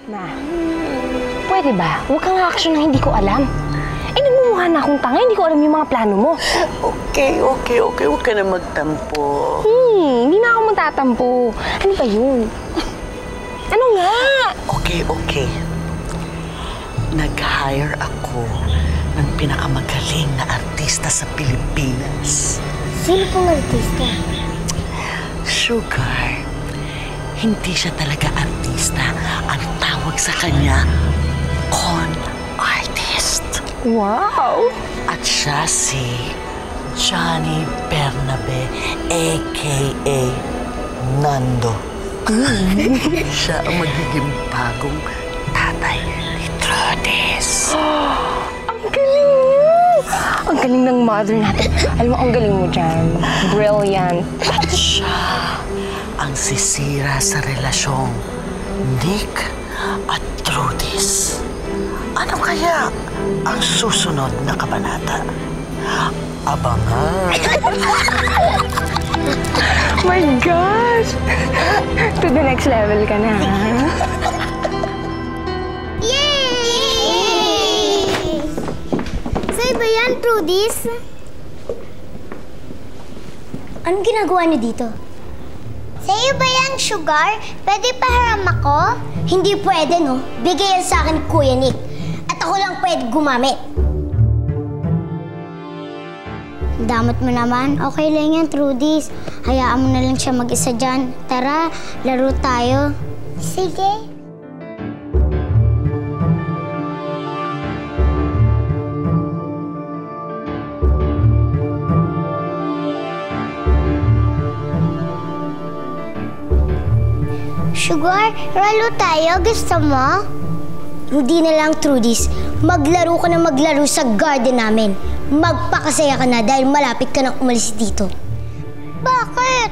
Ma, pwede ba? Huwag kang action na hindi ko alam. Nagmumukha na akong tanga. Hindi ko alam yung mga plano mo. Okay. Huwag ka na magtampo. Hindi na ako magtatampo. Ano ba yun? Ano nga? Okay. Nag-hire ako ng pinakamagaling na artista sa Pilipinas. Sino pong artista? Sugar. Hindi siya talaga artista. Ang tawag sa kanya, con artist. Wow! At siya si Johnny Bernabe, a.k.a. Nando. Siya ang magiging bagong tatay ni Trudis. Ang galing mo! Ang galing ng mother natin. Alam mo, ang galing mo dyan. Brilliant. At siya ang sisira sa relasyong Nick at Trudis. Ano kaya ang susunod na kabanata? Abangan! My gosh! To the next level ka na, ha? Yay! Sa'yo ba yan, Trudis? Anong ginagawa niyo dito? Sa'yo ba yan, Sugar? Pwede pahiram ako? Hindi pwede, no? Bigay yan sa akin, Kuya Nick. At ako lang pwede gumamit. Damot mo naman. Okay lang yan, Trudis. Hayaan mo na lang siya mag-isa dyan. Tara, laro tayo. Sige. Sugar, laro tayo. Gusto mo? Hindi na lang, Trudis. Maglaro ka na maglaro sa garden namin. Magpakasaya ka na dahil malapit ka nang umalis dito. Bakit?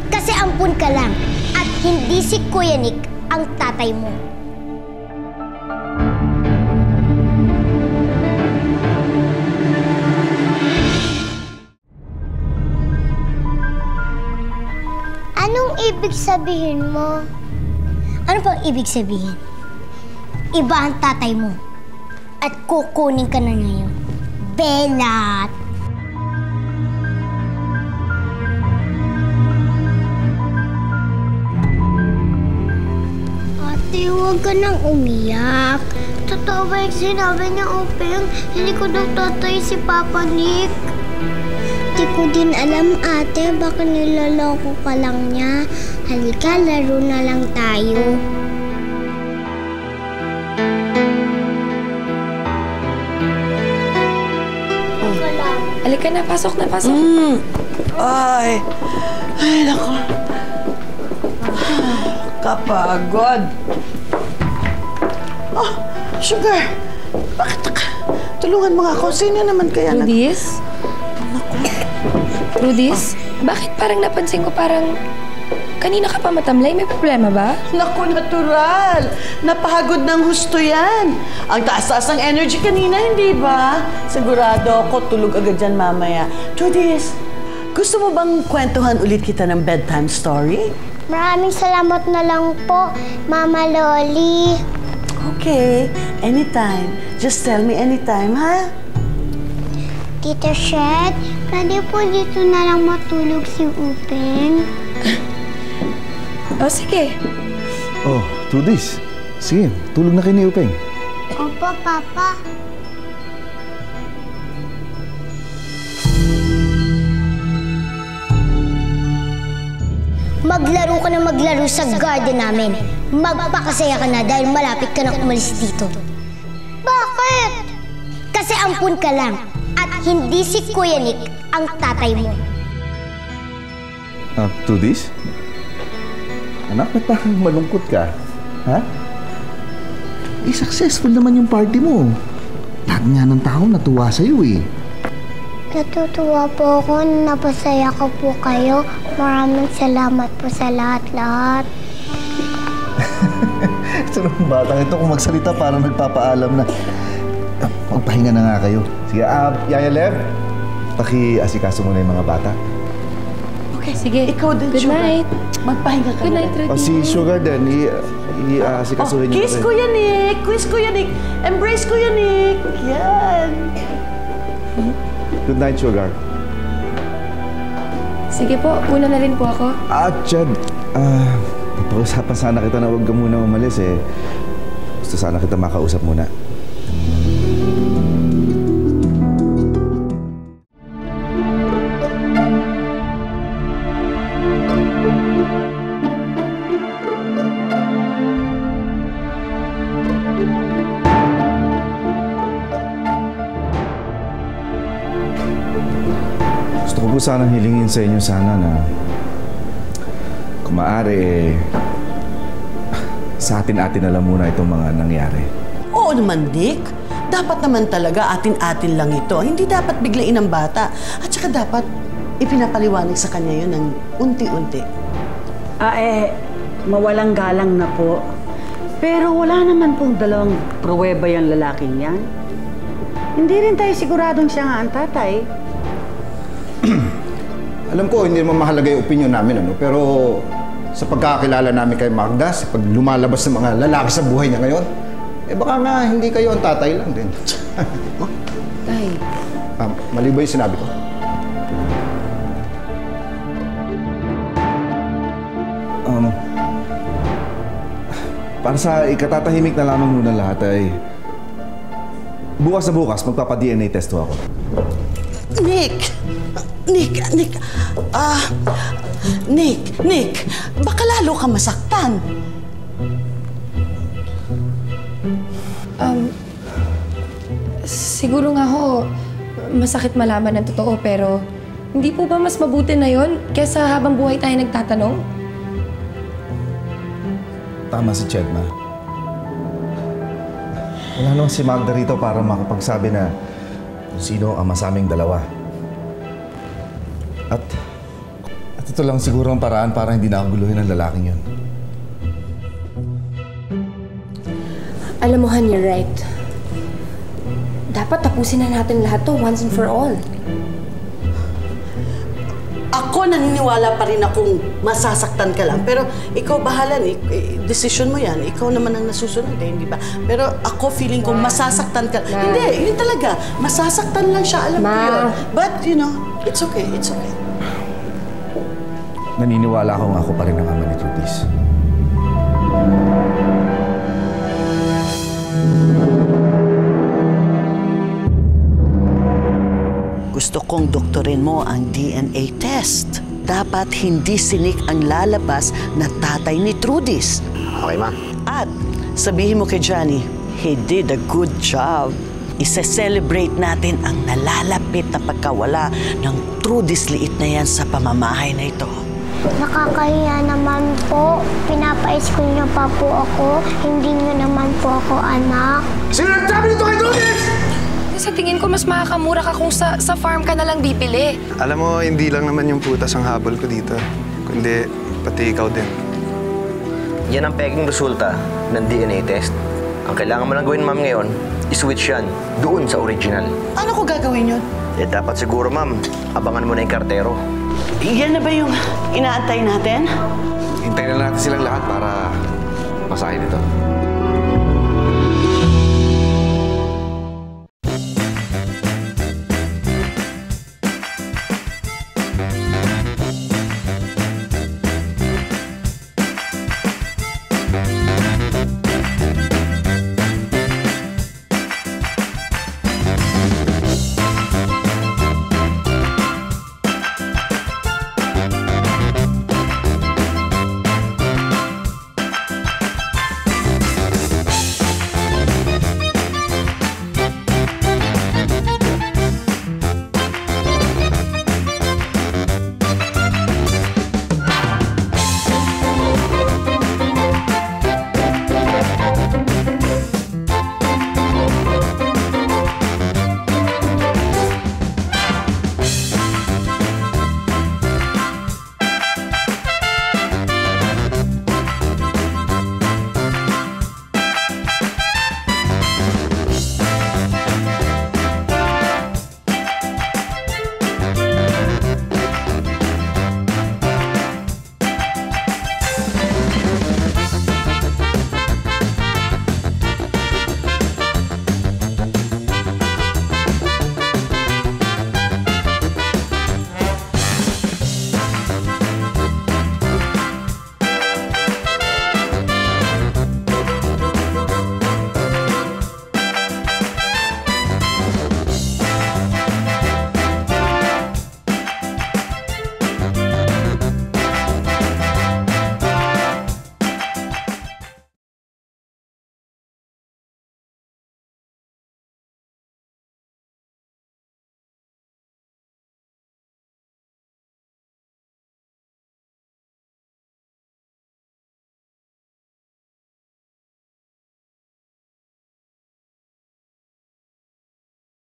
Kasi ampun ka lang at hindi si Kuya Nick ang tatay mo. Anong ibig sabihin mo? Ano bang ibig sabihin? Iba ang tatay mo at kukunin ka na ngayon. Belat! Ate, huwag ka nang umiyak. Totoo ba yung sinabi niya, Openg? Hindi ko daw tatay si Papa Nick. Di ko din alam, ate. Baka nilaloko ka lang niya. Halika, laro na lang tayo. Halika na, pasok na, pasok. Ay, naku. Kapagod. Oh, Sugar. Bakit ka? Tulungan mo nga ako. Sino naman kaya Trudis? Trudis? Bakit parang napansin ko parang kanina ka pa matamlay? May problema ba? Naku, natural. Napahagod ng husto yan. Ang taas-taas ng energy kanina, hindi ba? Sigurado ako tulog agad dyan mamaya. Trudis, gusto mo bang kwentuhan ulit kita ng bedtime story? Maraming salamat na lang po, Mama Loli. Okay, anytime. Just tell me anytime, ha? Tita Shed, pwede po dito na lang matulog si Upeng? O, sige. Oh, Trudis. Sige, tulog na kayo ni Upeng. Opo, Papa. Maglaro ka na maglaro sa garden namin. Magpakasaya ka na dahil malapit ka nang umalis dito. Bakit? Kasi ampun ka lang at hindi si Kuya Nick ang tatay mo. Trudis? Anak, ba't parang malungkot ka? Ha? Successful naman yung party mo. Lahat nga ng tao natuwa sa'yo eh. Natutuwa po ako, napasaya ko po kayo. Maraming salamat po sa lahat-lahat. Ito ng batang ito kung magsalita parang nagpapaalam na. Magpahinga na nga kayo. Sige, Yaya Lev, paki-asikaso muna yung mga bata. Okay. Sige. Ikaw din, Good Sugar. night. Magpahinga ka Good na night, rin. O, Rudy. si Sugar din, sikasuhin niyo Kiss Kuya Nick! Kiss Kuya Nick! Embrace Kuya Nick! Yan! Good night, Sugar. Sige po, una na rin po ako. Chad, papag-usapan sana kita na huwag ka muna umalis eh. Gusto sana kita makausap muna. Gusto ko po sanang hilingin sa inyo sana na kung maaari, sa atin-atin na lang muna itong mga nangyari. Oo naman, Nick. Dapat naman talaga atin-atin lang ito. Hindi dapat biglain ang bata. At saka dapat ipinapaliwanag sa kanya yun ng unti-unti. Mawalang galang na po. Pero wala naman pong dalawang pruweba yung lalaking yan. Hindi rin tayo siguradong siya nga ang tatay. Alam ko, hindi naman mahalaga yung opinion namin, pero sa pagkakakilala namin kay Magda, sa pag lumalabas ng mga lalaki sa buhay niya ngayon, baka nga hindi kayo ang tatay lang din. Tay. Mali ba yung sinabi ko? Para sa ikatatahimik na lamang muna lahat ay bukas na bukas magpapa-DNA test ko ako. Nick! Nick, baka lalo ka masaktan. Siguro nga ho, masakit malaman ng totoo, pero hindi po ba mas mabuti na yon kesa habang buhay tayo nagtatanong? Tama si Chedma. Wala naman si Magda rito para makapagsabi na kung sino ang masaming dalawa. At ito lang siguro ang paraan para hindi na akong guluhin ng lalaking yun. Alam mo, Han, you're right. Dapat tapusin na natin lahat to once and for all. Ako naniniwala pa rin akong masasaktan ka lang. Pero ikaw bahala, Nick. Decision mo yan. Ikaw naman ang nasusunod, hindi ba? Pero ako feeling kong masasaktan ka. Hindi, yun talaga. Masasaktan lang siya, alam ko yun. But, it's okay, it's okay. Naniniwala akong ako pa rin ang ama ni Trudis. Gusto kong doktorin mo ang DNA test. Dapat hindi si Nick ang lalabas na tatay ni Trudis. Okay, ma. At sabihin mo kay Johnny, he did a good job. Ise-celebrate natin ang nalalapit na pagkawala ng Trudis liit na yan sa pamamahay na ito. Nakakahiya naman po. Pinapa-school niyo pa po ako. Hindi niyo naman po ako anak. Sino nagsabi nito kay Trudis? Sa tingin ko, mas makakamura ka kung sa farm ka na lang bibili. Alam mo, hindi lang naman yung putas ang habol ko dito, kundi pati ikaw din. Yan ang peking resulta ng DNA test. Ang kailangan mo lang gawin, ma'am, ngayon, i-switch yan doon sa original. Ano ko gagawin yun? Dapat siguro, ma'am, abangan mo na yung kartero. Yan na ba yung inaantay natin? Hintayin na natin silang lahat para masahin ito.